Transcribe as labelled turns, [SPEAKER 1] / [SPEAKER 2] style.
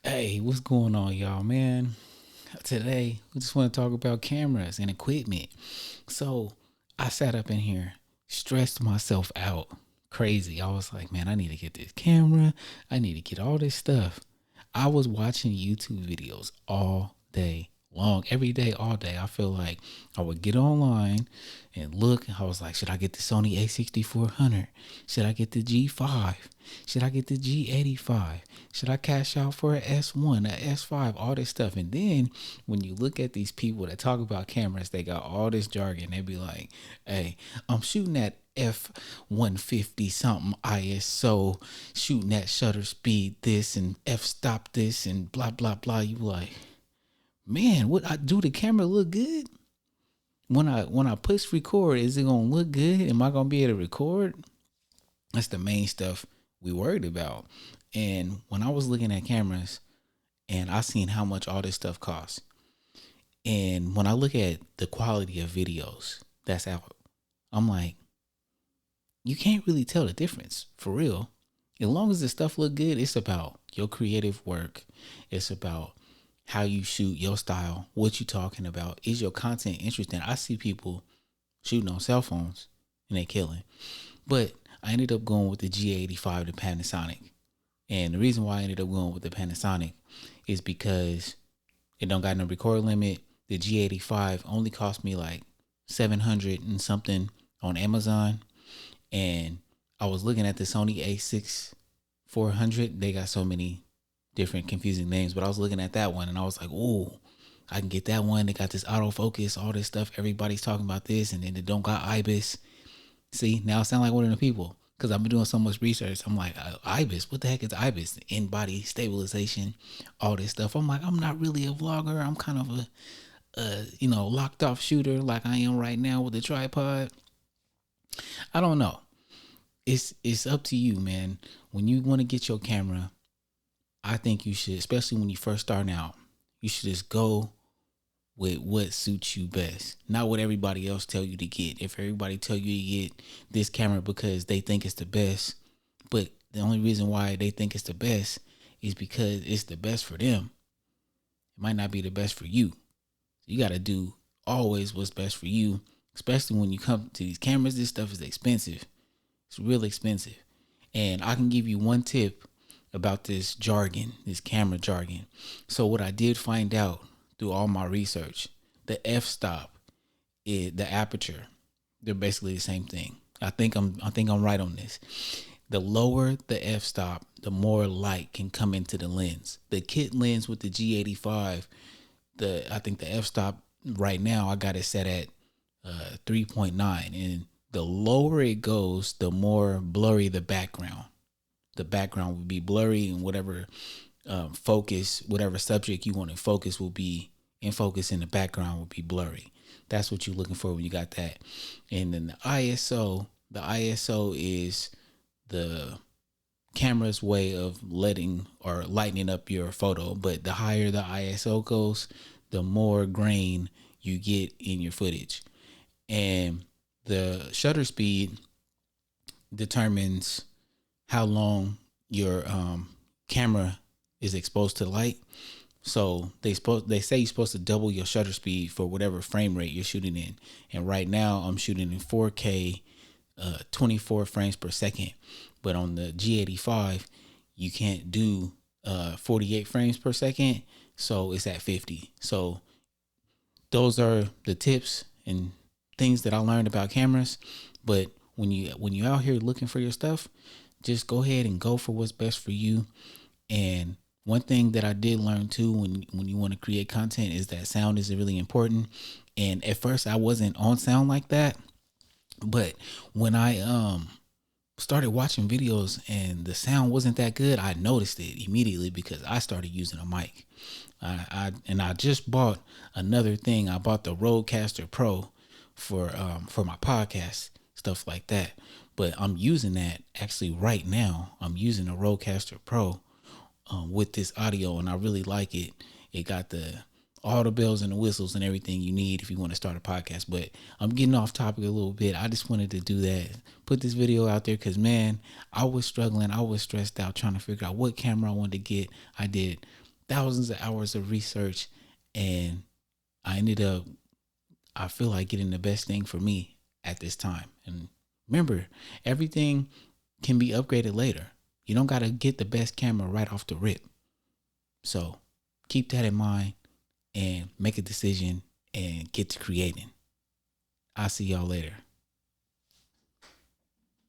[SPEAKER 1] Hey, what's going on, y'all, man? Today, we just want to talk about cameras and equipment. So, I sat up in here, stressed myself out crazy. I was like, man, I need to get this camera. I need to get all this stuff. I was watching YouTube videos all day long, every day, all day. I feel like I would get online and look. I was like, should I get the Sony A6400? Should I get the G5? Should I get the G85? Should I cash out for an S1, a S5, all this stuff? And then when you look at these people that talk about cameras, they got all this jargon. They be like, hey, I'm shooting at f150 something ISO, shooting at shutter speed this and f-stop this and blah blah blah. You like, man, what I do, the camera look good? When I push record, is it gonna look good? Am I gonna be able to record? That's the main stuff we worried about. And when I was looking at cameras and I seen how much all this stuff costs, and when I look at the quality of videos that's out, I'm like, you can't really tell the difference for real. As long as the stuff look good, it's about your creative work. It's about how you shoot, your style, what you talking about. Is your content interesting? I see people shooting on cell phones and they killing. But I ended up going with the G85, the Panasonic. And the reason why I ended up going with the Panasonic is because it don't got no record limit. The G85 only cost me like 700 and something on Amazon. And I was looking at the Sony A6 400. They got so many different confusing names, but I was looking at that one and I was like, oh, I can get that one. They got this autofocus, all this stuff. Everybody's talking about this, and then they don't got IBIS. See, now I sound like one of the people because I've been doing so much research. I'm like, IBIS, what the heck is IBIS? In-body stabilization, all this stuff. I'm like, I'm not really a vlogger. I'm kind of a locked off shooter like I am right now with the tripod. I don't know. It's up to you, man. When you want to get your camera, I think you should, especially when you first start out, you should just go with what suits you best, not what everybody else tell you to get. If everybody tell you to get this camera because they think it's the best, but the only reason why they think it's the best is because it's the best for them, it might not be the best for you. You got to do always what's best for you, especially when you come to these cameras. This stuff is expensive. It's real expensive. And I can give you one tip about this jargon, this camera jargon. So what I did find out through all my research, the f-stop, the aperture, they're basically the same thing. I think I'm right on this. The lower the f-stop, the more light can come into the lens. The kit lens with the G85, I think the f-stop right now I got it set at 3.9, and the lower it goes, the more blurry the background. The background will be blurry, and whatever focus, whatever subject you want to focus will be in focus, and the background will be blurry. That's what you're looking for when you got that. And then the ISO is the camera's way of letting or lightening up your photo. But the higher the ISO goes, the more grain you get in your footage. And the shutter speed determines how long your camera is exposed to light. So they say you're supposed to double your shutter speed for whatever frame rate you're shooting in. And right now I'm shooting in 4K, 24 frames per second. But on the G85, you can't do 48 frames per second. So it's at 50. So those are the tips and things that I learned about cameras. But when you out here looking for your stuff, just go ahead and go for what's best for you. And one thing that I did learn too, when you want to create content, is that sound is really important. And at first I wasn't on sound like that, but when I started watching videos and the sound wasn't that good, I noticed it immediately because I started using a mic. I just bought another thing. I bought the Rodecaster Pro for my podcast, stuff like that. But I'm using that actually right now. I'm using a Rodecaster Pro with this audio, and I really like it. It got the all the bells and the whistles and everything you need if you want to start a podcast. But I'm getting off topic a little bit. I just wanted to do that, put this video out there because, man, I was struggling. I was stressed out trying to figure out what camera I wanted to get. I did thousands of hours of research, and I ended up, I feel like, getting the best thing for me at this time. And remember, everything can be upgraded later. You don't got to get the best camera right off the rip. So keep that in mind and make a decision and get to creating. I'll see y'all later.